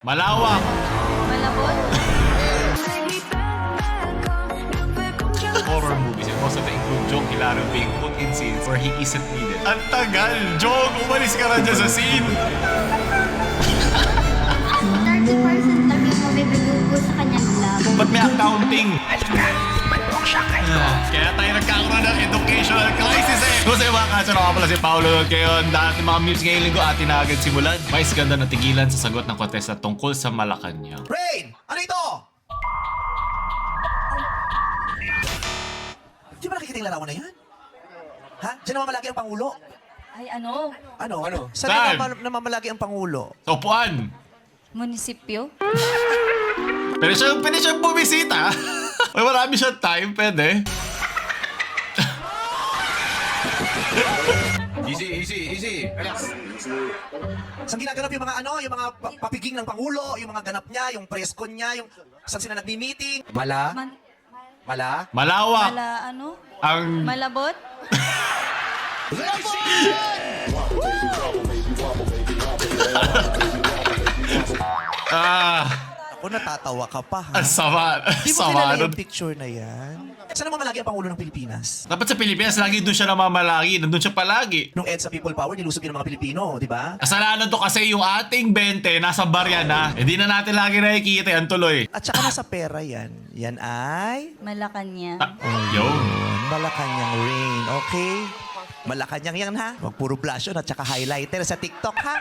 Malawak. Malabot. Horror movies and most of them include Jong Hilario being put in scenes where he isn't needed. Ang tagal! Jong, umalis ka na dyan sa scene! 30% lang yung mabibigay ko sa kanyang love. Ba't may accounting? Kaya tayo nagkakaroon ng educational crisis eh! Kung sa mga kaso na pala si Paolo ngayon, dahil mga memes ngayong linggo atin na agad simulan. Mais ganda na tigilan sa sagot ng kontesta tungkol sa Malacanang. Rain! Ano ito? Di ba nakikita yung larawan na yan? Ha? Diyan namamalagi ang Pangulo. Ay ano? Ano? Saan? Saan namamalagi ang Pangulo? Sa upuan! Munisipyo? Pwede siyang bumisita. May marami siyang time, pwede. Easy. Relax. Saan ginaganap yung mga yung mga papiging ng Pangulo, yung mga ganap niya, yung press con niya, yung saan sila nagmi-meeting? Mala? Malawak. Ano? Ang... Malabot? Ako natatawa ka pa, ha? Ang sama. Di mo Sama kilala nun. yung picture na yan? Saan namamalagi ang Pangulo ng Pilipinas? Dapat sa Pilipinas, lagi doon siya namamalagi. Nandun siya palagi. Nung EDSA People Power, nilusob yun ng mga Pilipino, di ba? Kasalanan to kasi yung ating 20 nasa barya na. Hindi na natin lagi nakikita yan tuloy. At saka nasa pera yan. Yan ay... Malacanang. Yun. Malacanang Rain, okay? Malacanang yan, ha? Huwag puro blush yun at saka highlighter sa TikTok, ha?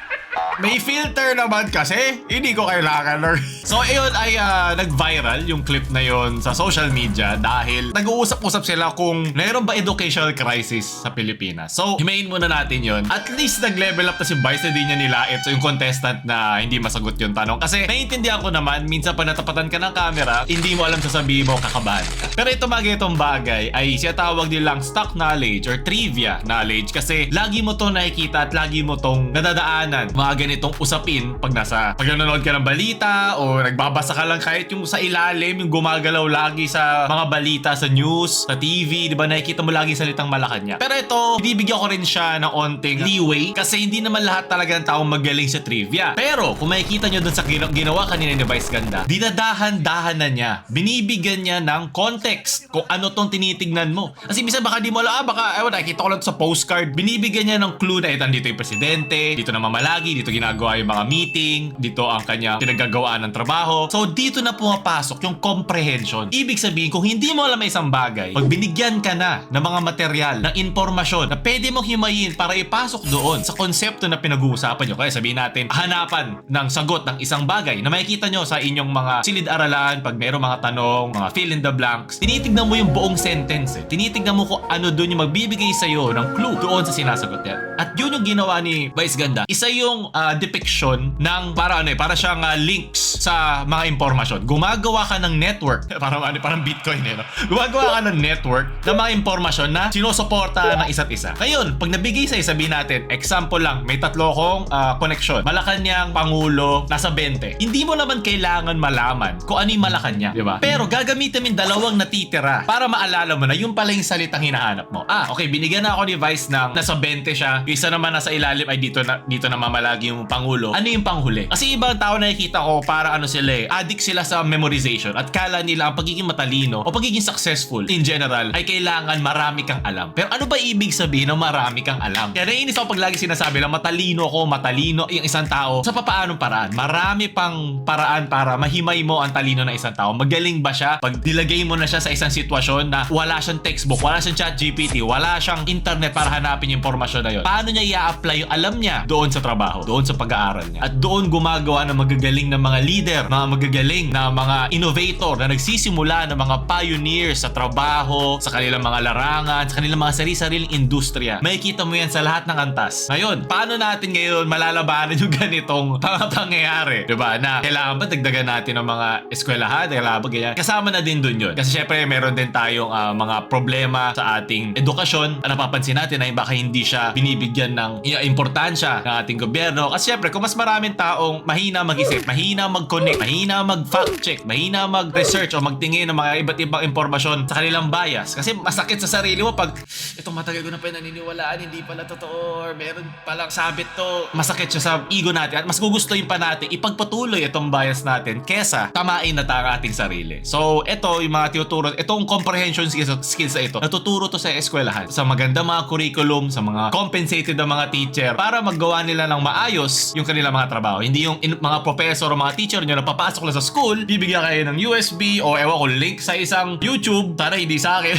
May filter naman kasi. Hindi ko kailangan. So, ayun ay nag-viral yung clip na yon sa social media dahil nag-uusap-usap sila kung mayroon ba educational crisis sa Pilipinas. So, himayin muna natin yon. At least nag-level up na si Vice na di niya nilait. So, yung contestant na hindi masagot yung tanong. Kasi naiintindihan ko naman, minsan pa natapatan ka ng camera, hindi mo alam sasabihin mo, kakabahan ka. Pero itong bagay ay siya tawag nilang stock knowledge or trivia knowledge kasi lagi mo tong nakikita at lagi mo tong nadadaanan. Mga ganitong usapin pag nanonood ka ng balita o nagbabasa ka lang kahit yung sa ilalim, yung gumagalaw lagi sa mga balita sa news, sa TV, di ba nakikita mo lagi salitang Malacanang. Pero ito, binibigyan ko rin siya ng onting leeway kasi hindi naman lahat talaga ng taong magaling sa trivia. Pero kung makikita nyo dun sa ginawa kanina ni Vice Ganda, dinadahan-dahan na niya. Binibigyan niya ng context kung ano tong tinitignan mo. Kasi minsan baka di mo alam, nakikita ko lang sa postcard. Binibigyan niya ng clue na dito yung presidente, dito namamalagi, dito ginagawa yung mga meeting, dito ang kanyang pinagagawaan ng trabaho. So dito na pumapasok yung comprehension. Ibig sabihin, kung hindi mo alam isang bagay, pag binigyan ka na ng mga material, ng informasyon na pwede mong himayin para ipasok doon sa konsepto na pinag-uusapan nyo. Kaya sabihin natin, hanapan ng sagot ng isang bagay na makikita nyo sa inyong mga silid-aralan, pag mayroong mga tanong, mga fill in the blanks, tinitignan mo yung buong sentence. Tinitignan mo kung ano doon yung magbibigay sa'yo ng clue doon sa sinasagot yan. At yun yung ginawa ni Vice Ganda. Isa yung depiction ng para siyang links sa mga impormasyon. Gumagawa ka ng network. Parang Bitcoin no? Gumagawa ka ng network ng mga impormasyon na sinusuporta ng isa't isa. Ngayon, pag nabigay sa'yo, sabihin natin, example lang, may tatlo kong connection. Malacanang, Pangulo, nasa 20. Hindi mo naman kailangan malaman kung ano yung Malacanang, di ba? Pero gagamitin mo yung dalawang natitira para maalala mo na yung pala yung salitang hinahanap mo. Okay, binigyan na ako ni Vice ng nasa 20 siya. Yung isa naman nasa ilalim ay dito na mamalagi yung Pangulo. Ano yung panghuli? Kasi ibang tao nakikita ko para addict sila sa memorization at kala nila ang pagiging matalino o pagiging successful in general ay kailangan marami kang alam. Pero ano ba ibig sabihin ng marami kang alam? Kaya naiinis ako pag lagi sinasabi lang matalino yung isang tao sa papaanong paraan. Marami pang paraan para mahimay mo ang talino ng isang tao. Magaling ba siya? Pag dilagay mo na siya sa isang sitwasyon na wala siyang textbook, wala siyang ChatGPT, wala siyang internet para hanapin yung impormasyon na yun. Paano niya i-apply yung alam niya doon sa trabaho, doon sa pag-aaral niya? At doon gumagawa ng magagaling na mga leader, mga magagaling na mga innovator na nagsisimula ng mga pioneers sa trabaho, sa kanilang mga larangan, sa kanilang mga sari-sariling industriya. Makikita mo yan sa lahat ng antas. Ngayon, paano natin ngayon malalabanan yung ganitong mga pangyayari? Diba? Na kailangan ba dagdagan natin ng mga eskwelahan? Kailangan ba ganyan? Kasama na din dun yun. Kasi syempre meron din tayong mga problema sa ating edukasyon. Napapansin natin na baka hindi siya binibigyan ng importansya ng ating gobyerno. Kasi syempre, kung mas maraming taong mahina mag-isip, mahina mag-connect, mahina mag-fact check, mahina mag-research o magtingin ng mga iba't ibang impormasyon sa kanilang bias. Kasi masakit sa sarili mo pag itong matagal ko na pa naniniwalaan, hindi pala totoo or meron palang sabit to. Masakit siya sa ego natin at mas gugustuhin pa natin ipagpatuloy itong bias natin kesa tamain na ang ating sarili. So, ito yung mga tinuturo, itong comprehension skills na ito, natuturo to sa eskwelahan. Sa maganda mga curriculum, sa mga compensated na mga teacher para magawa nila ng maayos yung kanilang mga trabaho. Hindi yung mga professor o mga teacher nyo na papasok lang sa school, bibigyan kayo ng USB o ewan ko link sa isang YouTube, sana hindi sa akin,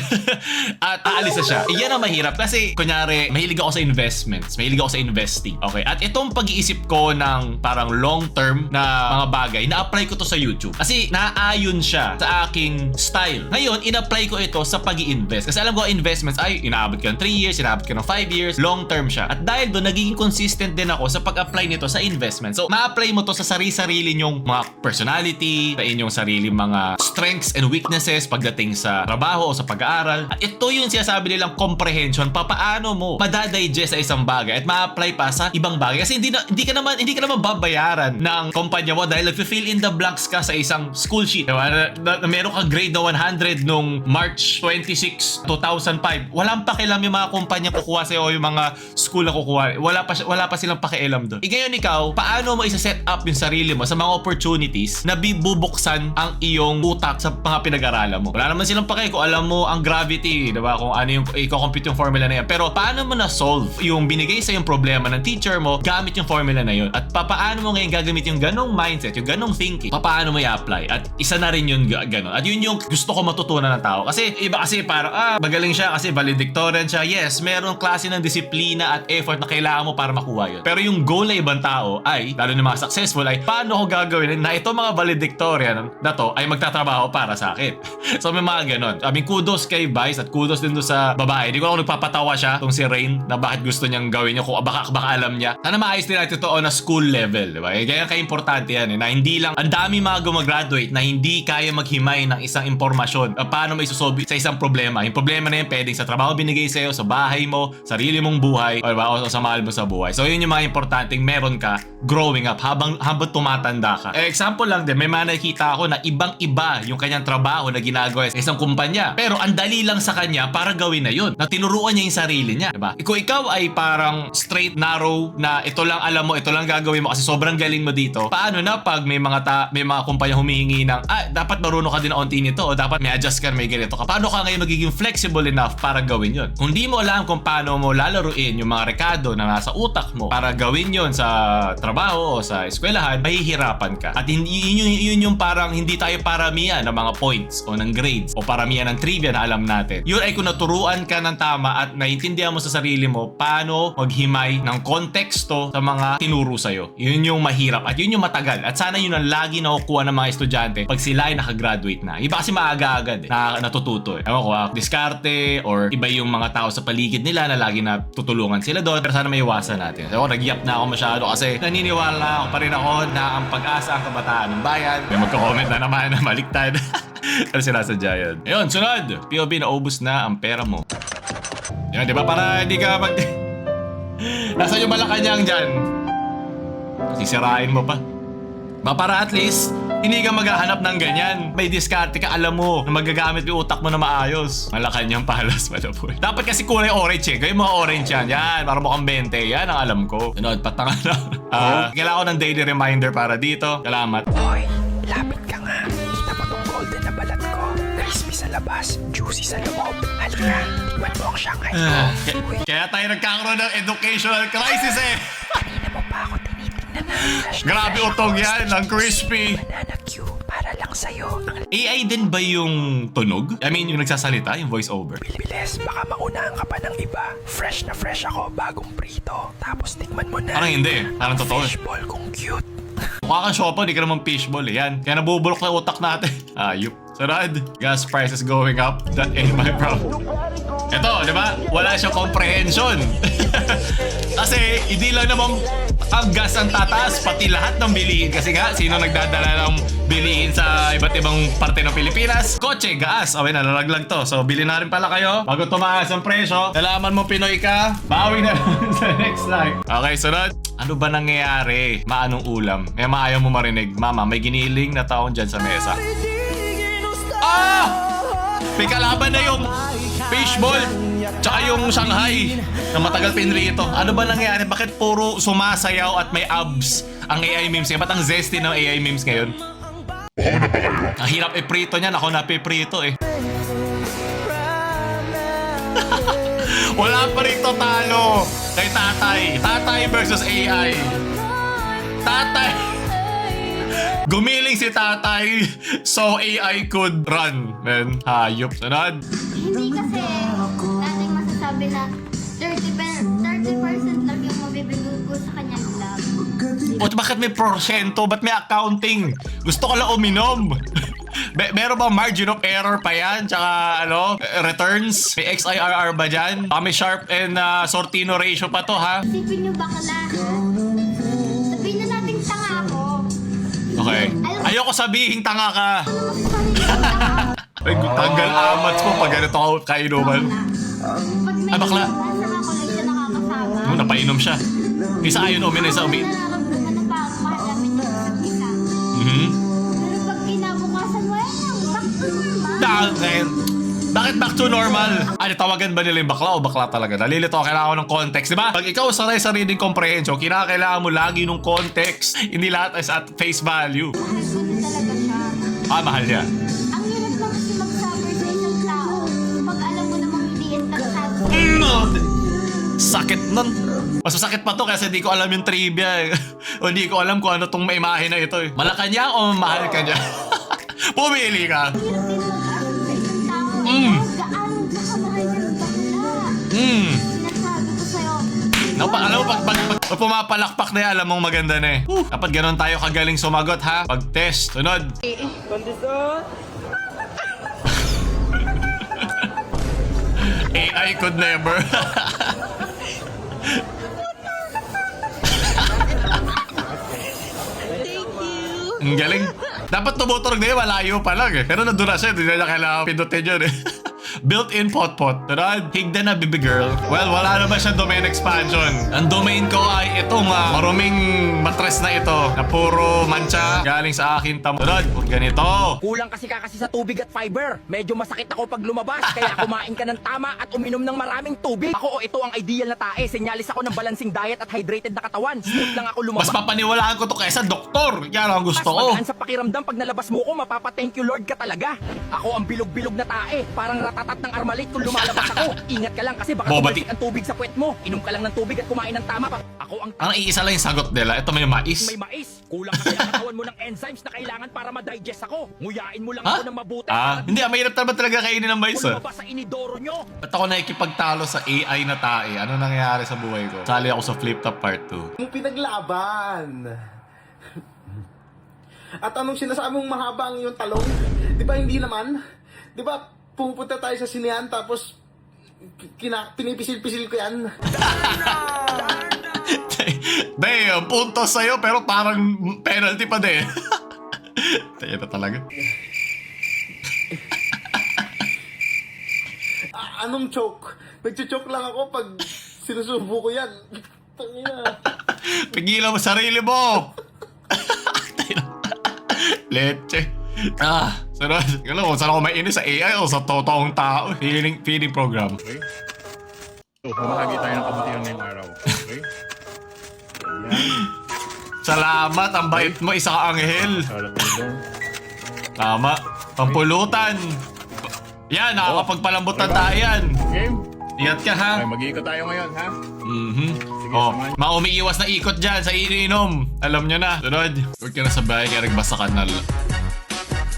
at aalis na siya. Yan ang mahirap kasi, kunyari, mahilig ako sa investments, mahilig ako sa investing. Okay, at itong pag-iisip ko ng parang long-term na mga bagay, na-apply ko to sa YouTube. Kasi naayon siya sa aking style. Ngayon, in-apply ko ito sa pag-i-invest. Kasi alam ko, investments ay inaabot ka ng 3 years, inaabot ka ng 5 years, long-term siya. At dahil doon, nagiging consistent din ako sa pag-apply nito sa investment. So, ma-apply mo to sa sarili-sarili nyong mga personality, sa inyong sarili mga strengths and weaknesses pagdating sa trabaho o sa pag-aaral. At ito yung sinasabi nilang comprehension, papaano mo madadigest sa isang bagay at ma-apply pa sa ibang bagay. Kasi hindi ka naman babayaran ng kumpanya mo dahil nag-fill in the blanks ka sa isang school sheet. Diba? Na meron kang grade na 100 nung March 26, 2005. Walang pakialam yung mga kumpanya kukuha sa'yo o yung mga school na kukuha. Wala pa silang pakialam doon. Ngayon ikaw, paano mo isa-set up yung sarili mo sa mga opportunities na bubuksan ang iyong utak sa mga pinag-aralan mo? Wala naman silang pakialam kung alam mo ang gravity, diba? Kung ano yung i-compute yung formula na yan. Pero paano mo na-solve yung binigay sa yung problema ng teacher mo gamit yung formula na yun? At paano mo ngayon gagamit yung ganong mindset, yung ganong thinking? Paano mo i-apply? At isa na rin yun ganon. At yun yung gusto ko matutunan ng tao. Kasi iba kasi parang, magaling siya kasi valedictorian siya. Yes, meron klase ng disiplina at effort na kailangan mo para makuha yun. Pero yung goal na ibang tao ay, lalo na mga successful, ay paano ko gagawin na itong mga valedictorian na to ay magtatrabaho para sa akin. So may mga ganon. Kudos kay Vice at kudos din doon sa babae. Hindi ko ako nagpapatawa siya, tong si Rain, na bakit gusto niyang gawin niya kung baka alam niya. Sana maayos din natin ito on a school level, di ba? Kaya importante yan, na hindi lang, ang dami mga gumagraduate na hindi kaya maghimay ng isang impormasyon paano may susolve sa isang problema. Yung problema na yan pwedeng sa trabaho binigay sa'yo, sa bahay mo, sarili mong buhay, o sa mahal mo sa buhay. So yun yung mga importanteng meron ka growing up habang tumatanda ka. Example lang din, may mga nakikita ako na ibang-iba yung kanyang trabaho na ginagawa sa isang kumpanya. Pero ang dali lang sa kanya para gawin na yun. Na tinuruan niya yung sarili niya, diba? Kung ikaw ay parang straight, narrow, na ito lang alam mo, ito lang gagawin mo kasi sobrang galing mo dito, paano na pag may mga kumpanya humihingi ng, dapat marunong ka din na onti nito o dapat may adjust ka, may ganito ka. Paano ka ngayon magiging flexible enough para gawin yun? Kung di mo alam kung paano mo lalaruin yung mga rekado na nasa utak mo para gawin yun sa trabaho o sa eskwelahan, mahihirapan ka. At yun yung parang hindi tayo paramihan ng mga points o ng grades o paramihan ng trivia na alam natin. Yun ay kung naturuan ka ng tama at naiintindihan mo sa sarili mo paano maghimay ng konteksto sa mga tinuro sa'yo. Yun yung mahirap at yun yung matagal. At sana yun ang lagi nakukuha ng mga estudyante pag sila ay nakagraduate na. Iba kasi maaga agad na natututo. Ewan ko, diskarte or iba yung mga tao sa paligid nila na lagi na tutulungan sila doon. Pero sana may iwasan natin. So, nag-yap na ako masyado kasi naniniwala ako pa rin ako na ang pag-asa ang kabataan ng bayan. May magko-comment na naman na baliktad. Pero sinasadya yun. Ayun, sunod. POV, naubos na ang pera mo. Yan, di ba? Para hindi ka Nasaan yung Malacanang dyan? Sisirain mo pa. Para at least, hindi ka maghahanap ng ganyan. May diskarte ka, alam mo, na magagamit yung utak mo na maayos. Malacanang Palas pala po. Dapat kasi kulay orange eh. Gawin mga orange yan. Yan, para mukhang 20. Yan ang alam ko. Sunod, patanga na. Kailangan ko ng daily reminder para dito. Salamat. Hoy, lapit ka nga. Kita mo tong golden na balat ko. Crispy sa labas, juicy sa loob. Halika, tikman mo ang Shanghai ko. Kaya tayo nagkakaroon ng educational crisis eh. Kanina mo pa ako tinitingnan na. Grabe utong yan, ang crispy. Banana Q, para lang sa'yo. Ang AI din ba yung tunog? I mean, yung nagsasalita, yung voice over? bilis, baka maunahan ka pa ng iba. Fresh na fresh ako, bagong prito. Tapos tikman mo na. Parang hindi, parang totoo. Fishball kong cute. Mukha kang siopa, di ka naman fishball eh. Yan, kaya nabubulok na utak natin. Ayup. Sarad, gas prices going up. That ain't my problem. Ito, di ba? Wala siyang comprehension. Kasi, hindi lang naman ang gas ang tataas, pati lahat ng bilihin. Kasi nga, sino nagdadala ng bilihin sa iba't ibang parte ng Pilipinas? Kotse, gas. Okay, nalalaglag to. So, bili na rin pala kayo. Bago tumaas ang presyo, nalaman mo Pinoy ka, bawi na sa next live. Okay, sunod. Ano ba nangyayari? Maanong ulam? May maayaw mo marinig. Mama, may giniling na taon dyan sa mesa. Ah! May kalaban na yung fishball tsaka yung Shanghai na matagal pinrito. Ano ba nangyayari? Bakit puro sumasayaw at may abs ang AI memes ngayon? Ba't ang zesty ng AI memes ngayon? Ang hirap iprito niyan. Ako napiprito eh. Wala pa rito talo kay Tatay. Tatay versus AI. Tatay. Gumiling si Tatay so AI could run. Man, hayop. Sunod. Hindi kasi nating masasabi na 30% lang yung mabibigay ko sa kanyang love. O bakit may porsyento? Ba't may accounting? Gusto ko lang uminom. Meron ba margin of error pa yan? Tsaka ano, returns? May XIRR ba dyan? May Sharp and Sortino ratio pa to ha? Isipin nyo bakla, ha? Sabihin na natin tanga ako. Okay. Ayoko sabihin tanga ka. Ano masasabi ko tanga? Ay, tanggal amats ko pag ganito ako kainuman. Pag may Ay, bakla. nasa kakulay siya nakakasama. Napainom siya. Isa ayun umin, isa umin. Nararamdaman na parang mahal namin yung isa't isa. Pero pag kinabukasan mo, back to normal. Bakit back to normal? Ano, tawagan ba nila yung bakla o bakla talaga? Nalilito ako, kailangan ko ng context, di ba? Pag ikaw sanay sa reading comprehension, kinakailangan mo lagi ng context. Hindi lahat is at face value. Mahal ko din talaga siya. Mahal niya. Ang hirap lang kasi mag-suffer sa isang tao pag alam mo namang hindi yan tagsado. Sakit nun. Mas masakit pa to kasi di ko alam yung trivia eh. O di ko alam kung ano tong may imahe na ito eh. Malakanya o mahal ka niya? Pumili ka. Ang hirap din mag-aral sa isang tao. Gaano ka kamahal ng bakla. Sinasabi ko sa'yo. Alam mo, pag pumapalakpak na yan, alam mong maganda na eh. Dapat ganun tayo kagaling sumagot ha. Pag test, sunod. AI could never. Ang galing. Dapat tumuturog na yun, malayo pa lang eh. Pero nandun na siya, hindi na kailangan pindutin yun eh. Built-in pot-pot. Tunod, higda na baby girl. Well, wala naman siya domain expansion. Ang domain ko ay itong maruming matres na ito na puro mancha galing sa akin tamo. Tunod, ganito. Kulang kasi sa tubig at fiber. Medyo masakit ako pag lumabas, kaya kumain ka ng tama at uminom ng maraming tubig. Ako, ito ang ideal na tae. Senyalis ako ng balancing diet at hydrated na katawan. Smooth lang ako lumabas. Mas papaniwalaan ko to kaysa doktor. Yan ang gusto ko. Magaan sa pakiramdam pag nalabas mo ko, mapapa-thank you Lord ka talaga. Ako ang bilog-bilog na tae, parang ratatat ng armalit kung lumalabas ako. Ingat ka lang kasi baka Bobati. tumulsik ang tubig sa puwet mo. Inom ka lang ng tubig at kumain ng tama. Ako ang Ang iisa lang yung sagot nila. Ito may mais. may mais. Kulang kasi ang katawan mo ng enzymes na kailangan para ma-digest ako. Nguyain mo lang Ha? ako ng mabuti. Hindi, mahirap naman talaga kainin ng mais Kung ah. lumabas sa inidoro nyo. Ba't ako nakikipagtalo sa AI na tae? Ano nangyayari sa buhay ko? Sali ako sa Flip Top Part 2. Yung pinaglaban. At anong sinasabi mong mahaba ang iyong talong? Di ba hindi naman? Di ba pupunta tayo sa sinehan tapos pinipisil-pisil ko yan? Damn, punto sa'yo pero parang penalty pa din. Tayo na talaga. Anong choke? Nagcho-choke lang ako pag sinusubo ko yan. Tangina. Pigilan mo sarili mo! Leche. Sunod. Alam ko, saan ako mainis sa AI o sa totoong tao? Feeding program. Pumahagi tayo ng kabutihan ngayong araw. Okay? Salamat, ang bait mo, isa ka anghel. Sarap mo doon. Tama. Pampulutan. Yan, nakakapagpalambot na tayo yan. Game? Ingat ka ha. Okay, mag-iikot tayo ngayon, ha? Sige, Oh, samahan. maumiiwas na ikot dyan sa iniinom. Alam nyo na. Sunod. Huwag ka na sa bahay kaya nagbasa ka na.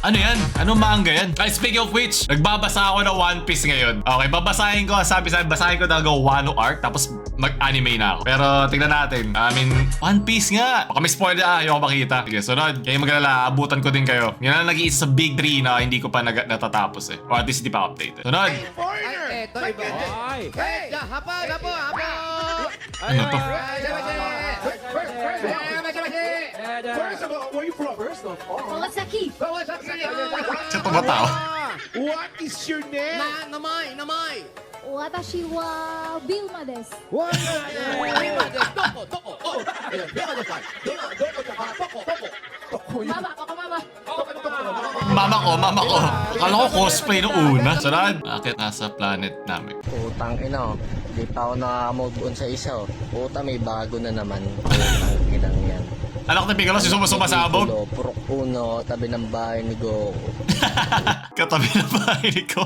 Ano yan? Anong manga yan? Ay, speaking of which, nagbabasa ako ng One Piece ngayon. Okay, babasahin ko. Sabi, basahin ko talaga Wano arc. Tapos mag-anime na ako. Pero tignan natin. One Piece nga. Baka may spoiler. Ayoko makita. Sige, sunod. Kaya magalala, abutan ko din kayo. Yan ang nag-iisa sa Big 3 na hindi ko pa natatapos eh. O at least hindi pa updated. Sunod. Eto iba. Hey, hapon. Ano to? Kawasaki. Siya to ba tao? What is your name? Watashi wa Vilma desu. Mama ko. Akala ko cosplay noong una. Sarad. Bakit nasa planet namin? Putang ina, di pa ako nakamove on sa isa. Puta, may bago na naman. Putang inang yan. Anak na Piccolo, si sumasabog. Purok uno, tabi ng bahay ni Goku. Katabi na bahay ko.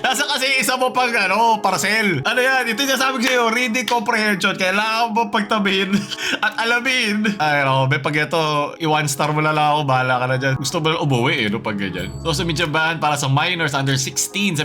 Nasa kasi isa mo pang parcel. Ano yan? Ito yung sabi ko sa'yo, reading comprehension. Kailangan mo pagtabihin at alamin. Ay, may pag ito, i-one star mo na lang ako. Bahala ka na dyan. Gusto mo lang umuwi pag ganyan. So, sa media ban para sa minors under 16.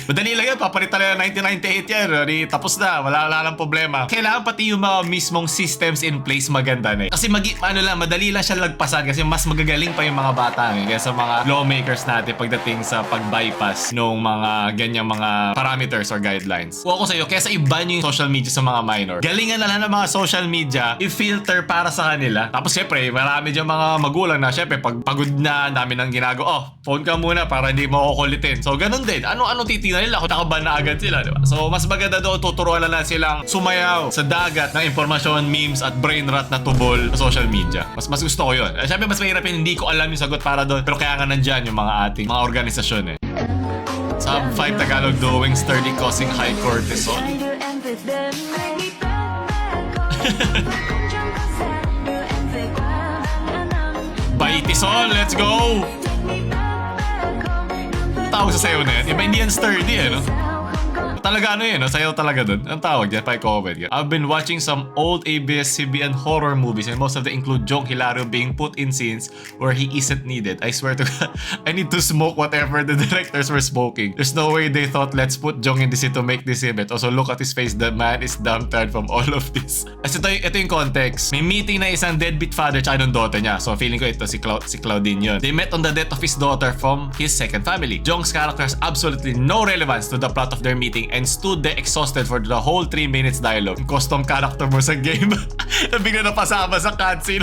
Madali lang yan. Papalitan na 1998 yan. Tapos na. Wala lang problema. Kailangan pati yung mga mismong systems in place maganda na. Kasi madali lang siya lagpasan. Kasi mas magagaling pa yung mga bata. Kaya sa mga lawmakers natin pagdating sa pag-bypass nung mga ganyang mga parameters or guidelines. Kung ako sa'yo, kesa i-ban yung social media sa mga minor, galingan na lang ng mga social media i-filter para sa kanila. Tapos syempre, marami dyan mga magulang na syempre, pag pagod na, dami nang ginagawa, phone ka muna para hindi mo kukulitin. So, ganun din. Ano titignan nila kung nakaban na agad sila, diba? So, mas maganda doon, tuturuan na lang silang sumayaw sa dagat ng impormasyon, memes, at brain rot na tubol sa social media. Mas gusto ko yun. Syempre, mas mahirap yun, hindi ko alam yung sagot para doon. Pero kaya nga nandyan yung mga ating mga organisasyon Sub 5 Tagalog doing sturdy causing high cortisol. Baitisol, let's go! Tawag sa sayo na yan. Iba hindi yan sturdy no? Talaga sayaw talaga dun. Ang tawag dyan, pa-comment yan. I've been watching some old ABS-CBN horror movies and most of them include Jong Hilario being put in scenes where he isn't needed. I swear to God, I need to smoke whatever the directors were smoking. There's no way they thought, let's put Jong in this scene to make this image. Also, look at his face. The man is damn tired from all of this. Kasi ito yung context. May meeting na isang deadbeat father tsaka ng daughter niya. So, feeling ko ito si Claudine yun. They met on the death of his daughter from his second family. Jong's character has absolutely no relevance to the plot of their meeting and stood there exhausted for the whole 3 minutes dialogue. Yung custom character mo sa game na bigla na pasama sa cutscene.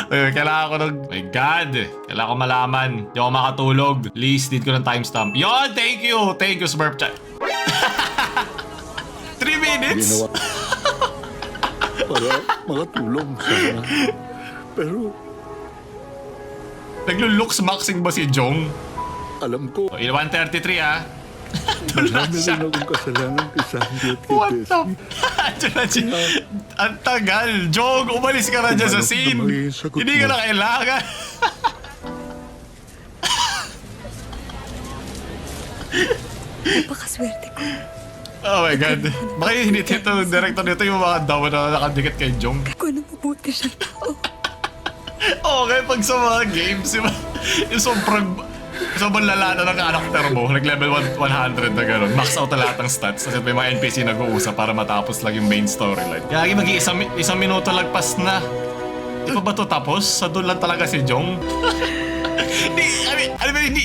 Kailangan ko my God. Kailangan ko malaman. Hindi ako makatulog. Please, need ko ng timestamp. Yon, thank you, Smurf Chat. 3 minutes? Para makatulong sana. Pero Naglo-looks maxing ba si Jong? alam ko, 133 marami rin akong kasalanan kay Sandy at kay What Bessie. the? Ang tagal. Jong, umalis ka na dyan sa scene. Hindi ka na kailangan. Napakaswerte ko. Oh my God. Baka hindi ito director nito yung mga daw na nakadikit kay Jong. Kung ano mabuti siyang tao. Okay, pag sa mga games, yung sobrang lala na ng karakter mo, nag-level 100 na gano'n, max out na lahat ng stats kasi may mga NPC nag-uusap para matapos lang yung main storyline. Kaya mag-isang minuto lagpas na. Di pa ba ito tapos? Sa doon lang talaga si Jong?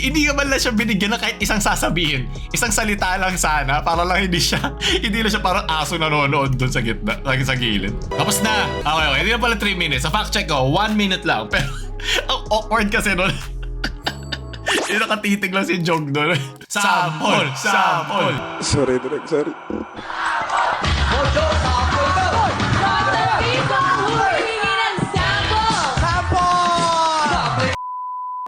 Hindi ka man lang siya binigyan na kahit isang sasabihin. Isang salita lang sana para lang hindi lang siya parang aso nanonood doon sa gitna, sa gilid. Tapos na. Okay. Hindi na pala 3 minutes. Sa fact check ko, 1 minute lang. Pero ang awkward kasi nun. Yung nakatitig lang si Jong doon. Sample! Sorry, Direk, sorry.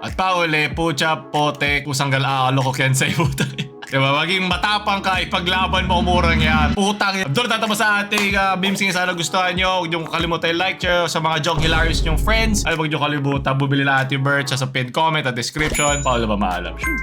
At pauli, pucha, pote, kusang galaalo ko kensay puta. Diba? Maging matapang ka, ipaglaban mo umurang yan. Putang yan. Doon tatapos sa ating Bimsing. Sana gustuhan nyo. Huwag nyo kalimutan i-like, share sa mga Jong Hilarious nyong friends. Ay, huwag nyo kalimutan bumili na ating merch sa pinned comment at description. Paolo ba maalam?